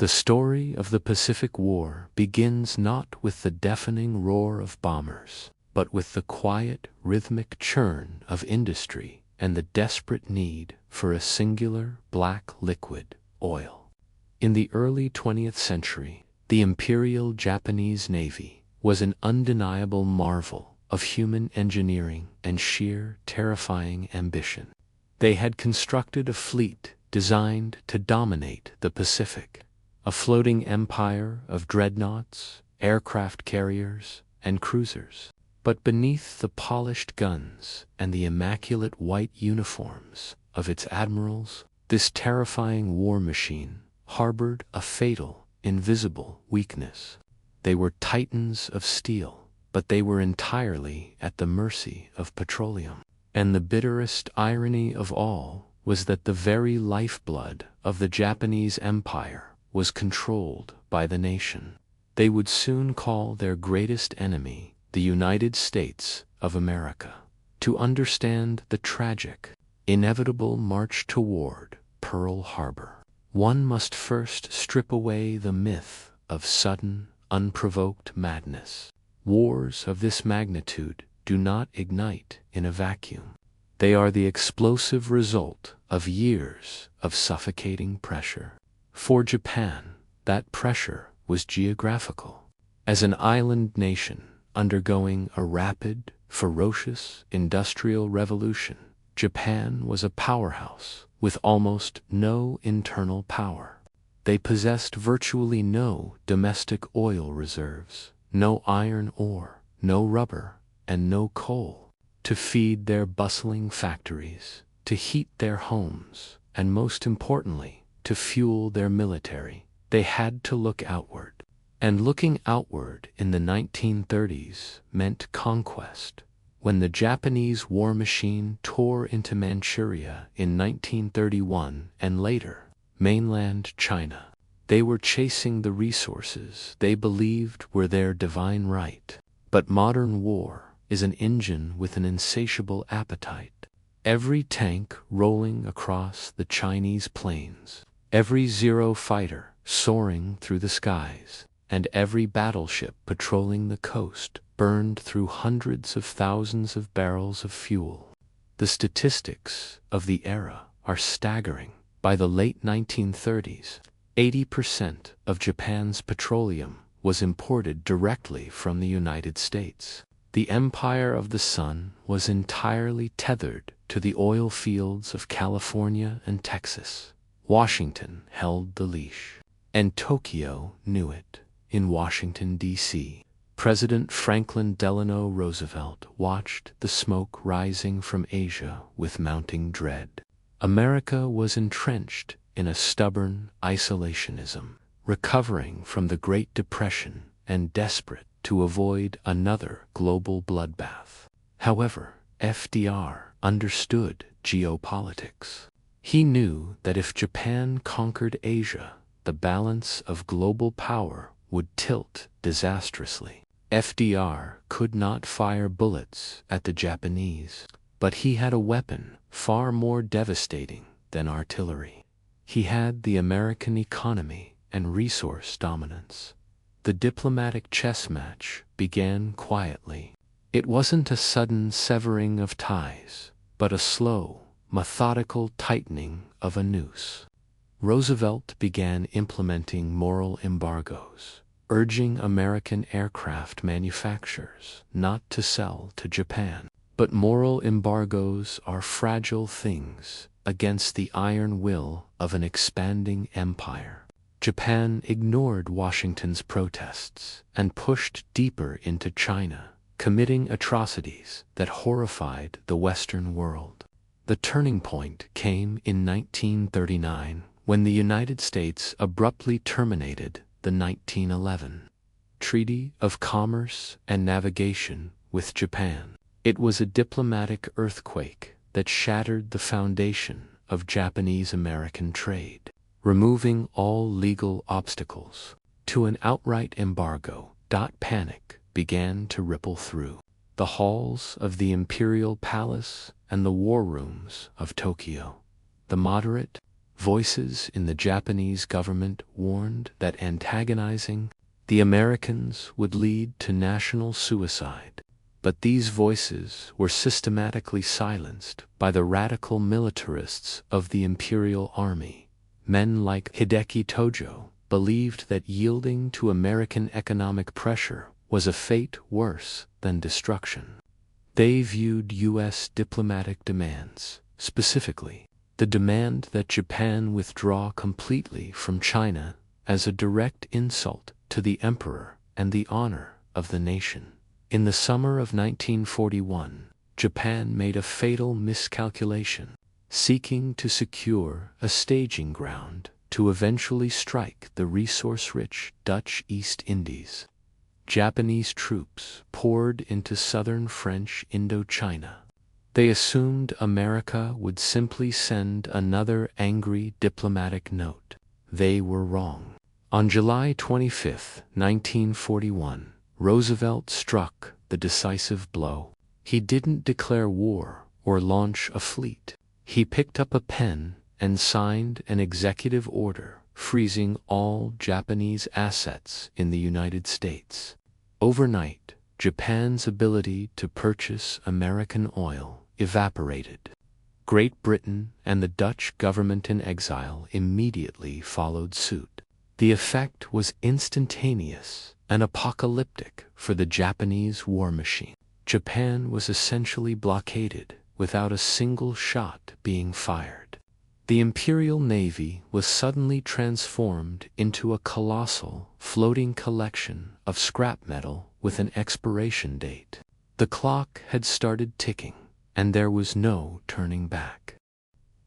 The story of the Pacific War begins not with the deafening roar of bombers, but with the quiet, rhythmic churn of industry and the desperate need for a singular black liquid, oil. In the early 20th century, the Imperial Japanese Navy was an undeniable marvel of human engineering and sheer, terrifying ambition. They had constructed a fleet designed to dominate the Pacific, a floating empire of dreadnoughts, aircraft carriers, and cruisers. But beneath the polished guns and the immaculate white uniforms of its admirals, this terrifying war machine harbored a fatal, invisible weakness. They were titans of steel, but they were entirely at the mercy of petroleum. And the bitterest irony of all was that the very lifeblood of the Japanese Empire was controlled by the nation. They would soon call their greatest enemy the United States of America. To understand the tragic, inevitable march toward Pearl Harbor, one must first strip away the myth of sudden, unprovoked madness. Wars of this magnitude do not ignite in a vacuum. They are the explosive result of years of suffocating pressure. For Japan, that pressure was geographical. As an island nation undergoing a rapid, ferocious industrial revolution, Japan was a powerhouse with almost no internal power. They possessed virtually no domestic oil reserves, no iron ore, no rubber, and no coal to feed their bustling factories, to heat their homes, and most importantly, to fuel their military. They had to look outward. And looking outward in the 1930s meant conquest. When the Japanese war machine tore into Manchuria in 1931 and later, mainland China, they were chasing the resources they believed were their divine right. But modern war is an engine with an insatiable appetite. Every tank rolling across the Chinese plains, every Zero fighter soaring through the skies, and every battleship patrolling the coast burned through hundreds of thousands of barrels of fuel. The statistics of the era are staggering. By the late 1930s, 80% of Japan's petroleum was imported directly from the United States. The Empire of the Sun was entirely tethered to the oil fields of California and Texas. Washington held the leash, and Tokyo knew it. In Washington, D.C., President Franklin Delano Roosevelt watched the smoke rising from Asia with mounting dread. America was entrenched in a stubborn isolationism, recovering from the Great Depression and desperate to avoid another global bloodbath. However, FDR understood geopolitics. He knew that if Japan conquered Asia, the balance of global power would tilt disastrously. FDR could not fire bullets at the Japanese, but he had a weapon far more devastating than artillery. He had the American economy and resource dominance. The diplomatic chess match began quietly. It wasn't a sudden severing of ties, but a slow, methodical tightening of a noose. Roosevelt began implementing moral embargoes, urging American aircraft manufacturers not to sell to Japan. But moral embargoes are fragile things against the iron will of an expanding empire. Japan ignored Washington's protests and pushed deeper into China, committing atrocities that horrified the Western world. The turning point came in 1939 when the United States abruptly terminated the 1911 Treaty of Commerce and Navigation with Japan. It was a diplomatic earthquake that shattered the foundation of Japanese-American trade, removing all legal obstacles to an outright embargo. Panic began to ripple through the halls of the Imperial Palace and the war rooms of Tokyo. The moderate, Voices in the Japanese government warned that antagonizing the Americans would lead to national suicide. But these voices were systematically silenced by the radical militarists of the Imperial Army. Men like Hideki Tojo believed that yielding to American economic pressure was a fate worse than destruction. They viewed U.S. diplomatic demands, specifically the demand that Japan withdraw completely from China, as a direct insult to the emperor and the honor of the nation. In the summer of 1941, Japan made a fatal miscalculation, seeking to secure a staging ground to eventually strike the resource-rich Dutch East Indies. Japanese troops poured into southern French Indochina. They assumed America would simply send another angry diplomatic note. They were wrong. On July 25, 1941, Roosevelt struck the decisive blow. He didn't declare war or launch a fleet. He picked up a pen and signed an executive order freezing all Japanese assets in the United States. Overnight, Japan's ability to purchase American oil evaporated. Great Britain and the Dutch government in exile immediately followed suit. The effect was instantaneous and apocalyptic for the Japanese war machine. Japan was essentially blockaded without a single shot being fired. The Imperial Navy was suddenly transformed into a colossal, floating collection of scrap metal with an expiration date. The clock had started ticking, and there was no turning back.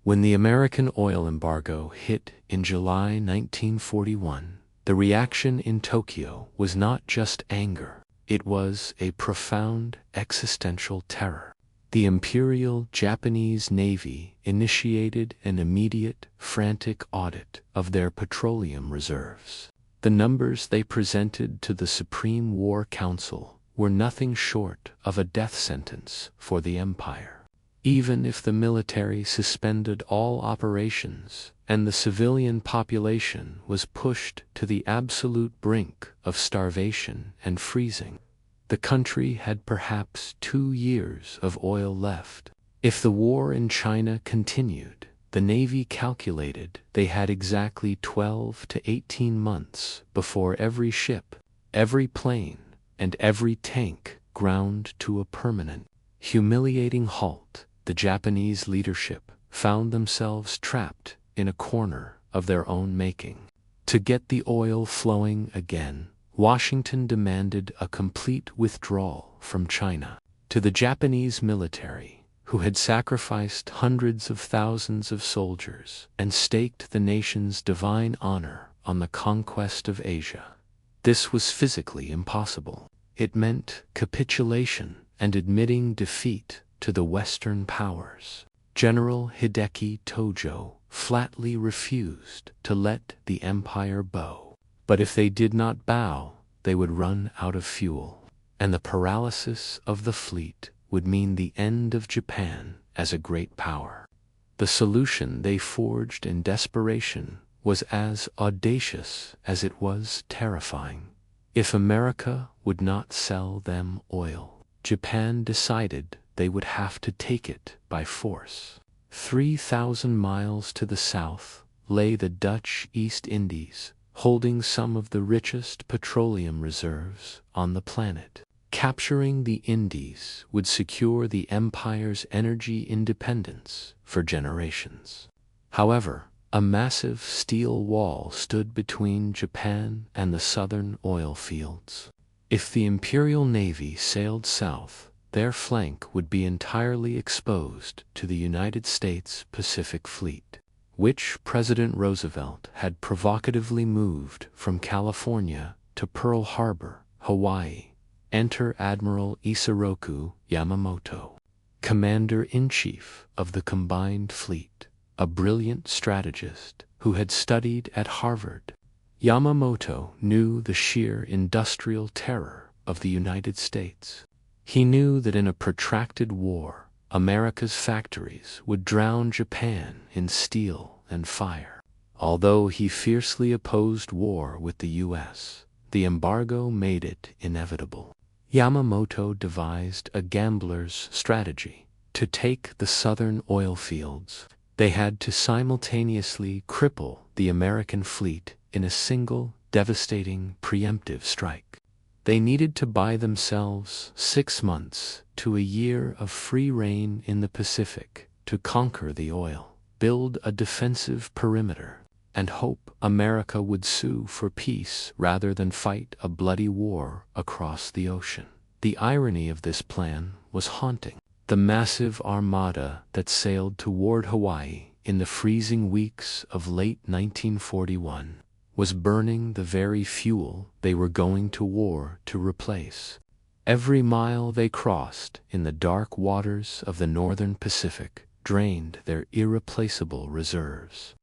When the American oil embargo hit in July 1941, the reaction in Tokyo was not just anger, it was a profound existential terror. The Imperial Japanese Navy initiated an immediate, frantic audit of their petroleum reserves. The numbers they presented to the Supreme War Council were nothing short of a death sentence for the empire. Even if the military suspended all operations and the civilian population was pushed to the absolute brink of starvation and freezing, the country had perhaps 2 years of oil left. If the war in China continued, the Navy calculated they had exactly 12 to 18 months before every ship, every plane, and every tank ground to a permanent, humiliating halt. The Japanese leadership found themselves trapped in a corner of their own making. To get the oil flowing again, Washington demanded a complete withdrawal from China. To the Japanese military, who had sacrificed hundreds of thousands of soldiers and staked the nation's divine honor on the conquest of Asia, this was physically impossible. It meant capitulation and admitting defeat to the Western powers. General Hideki Tojo flatly refused to let the empire bow. But if they did not bow, they would run out of fuel, and the paralysis of the fleet would mean the end of Japan as a great power. The solution they forged in desperation was as audacious as it was terrifying. If America would not sell them oil, Japan decided they would have to take it by force. 3,000 miles to the south lay the Dutch East Indies, holding some of the richest petroleum reserves on the planet. Capturing the Indies would secure the empire's energy independence for generations. However, a massive steel wall stood between Japan and the southern oil fields. If the Imperial Navy sailed south, their flank would be entirely exposed to the United States Pacific Fleet, which President Roosevelt had provocatively moved from California to Pearl Harbor, Hawaii. Enter Admiral Yamamoto, Commander-in-Chief of the combined fleet, a brilliant strategist who had studied at Harvard. Yamamoto knew the sheer industrial terror of the United States. He knew that in a protracted war, America's factories would drown Japan in steel and fire. Although he fiercely opposed war with the U.S., the embargo made it inevitable. Yamamoto devised a gambler's strategy. To take the southern oil fields, they had to simultaneously cripple the American fleet in a single, devastating preemptive strike. They needed to buy themselves 6 months to a year of free rein in the Pacific to conquer the oil, build a defensive perimeter, and hope America would sue for peace rather than fight a bloody war across the ocean. The irony of this plan was haunting. The massive armada that sailed toward Hawaii in the freezing weeks of late 1941 was burning the very fuel they were going to war to replace. Every mile they crossed in the dark waters of the northern Pacific drained their irreplaceable reserves.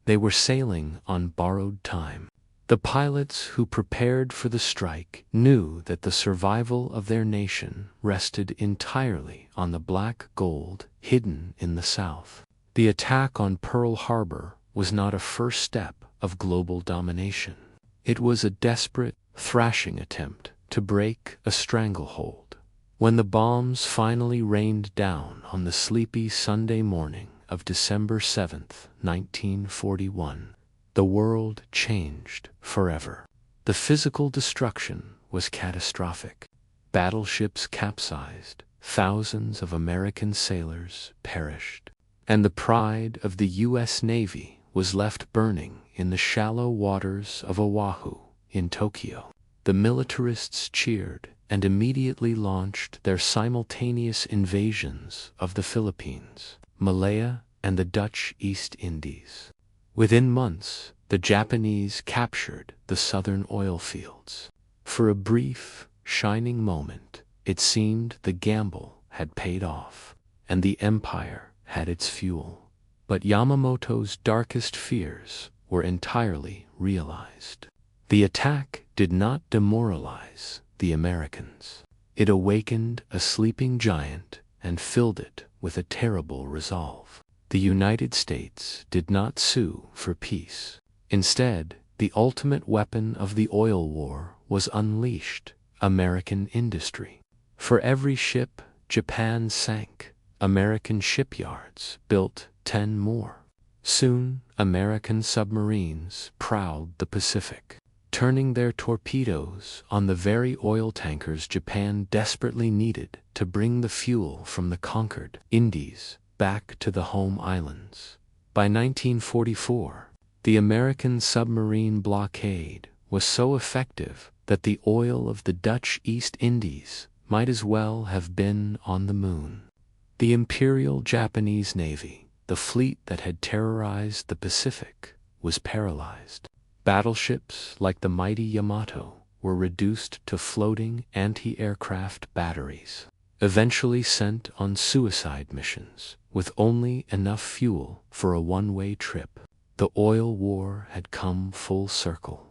They were sailing on borrowed time. The pilots who prepared for the strike knew that the survival of their nation rested entirely on the black gold hidden in the South. The attack on Pearl Harbor was not a first step of global domination. It was a desperate, thrashing attempt to break a stranglehold. When the bombs finally rained down on the sleepy Sunday morning of December 7th, 1941, the world changed forever. The physical destruction was catastrophic. Battleships capsized, thousands of American sailors perished, and the pride of the U.S. Navy was left burning in the shallow waters of Oahu in Tokyo. The militarists cheered and immediately launched their simultaneous invasions of the Philippines, Malaya, and the Dutch East Indies. Within months, the Japanese captured the southern oil fields. For a brief, shining moment, it seemed the gamble had paid off, and the empire had its fuel. But Yamamoto's darkest fears were entirely realized. The attack did not demoralize the Americans. It awakened a sleeping giant and filled it with a terrible resolve. The United States did not sue for peace. Instead, the ultimate weapon of the oil war was unleashed: American industry. For every ship Japan sank, American shipyards built 10 more. Soon, American submarines prowled the Pacific, turning their torpedoes on the very oil tankers Japan desperately needed to bring the fuel from the conquered Indies back to the home islands. By 1944, the American submarine blockade was so effective that the oil of the Dutch East Indies might as well have been on the moon. The Imperial Japanese Navy, the fleet that had terrorized the Pacific, was paralyzed. Battleships like the mighty Yamato were reduced to floating anti-aircraft batteries, eventually sent on suicide missions with only enough fuel for a one-way trip. The oil war had come full circle.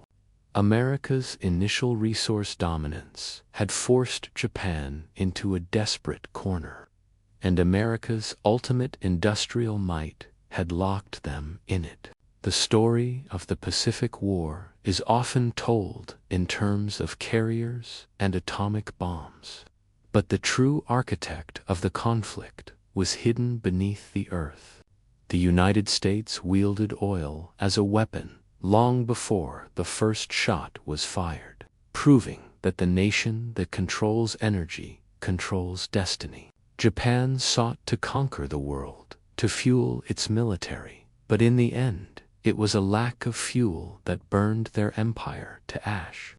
America's initial resource dominance had forced Japan into a desperate corner, and America's ultimate industrial might had locked them in it. The story of the Pacific War is often told in terms of carriers and atomic bombs, but the true architect of the conflict was hidden beneath the earth. The United States wielded oil as a weapon long before the first shot was fired, proving that the nation that controls energy controls destiny. Japan sought to conquer the world, to fuel its military, but in the end, it was a lack of fuel that burned their empire to ash.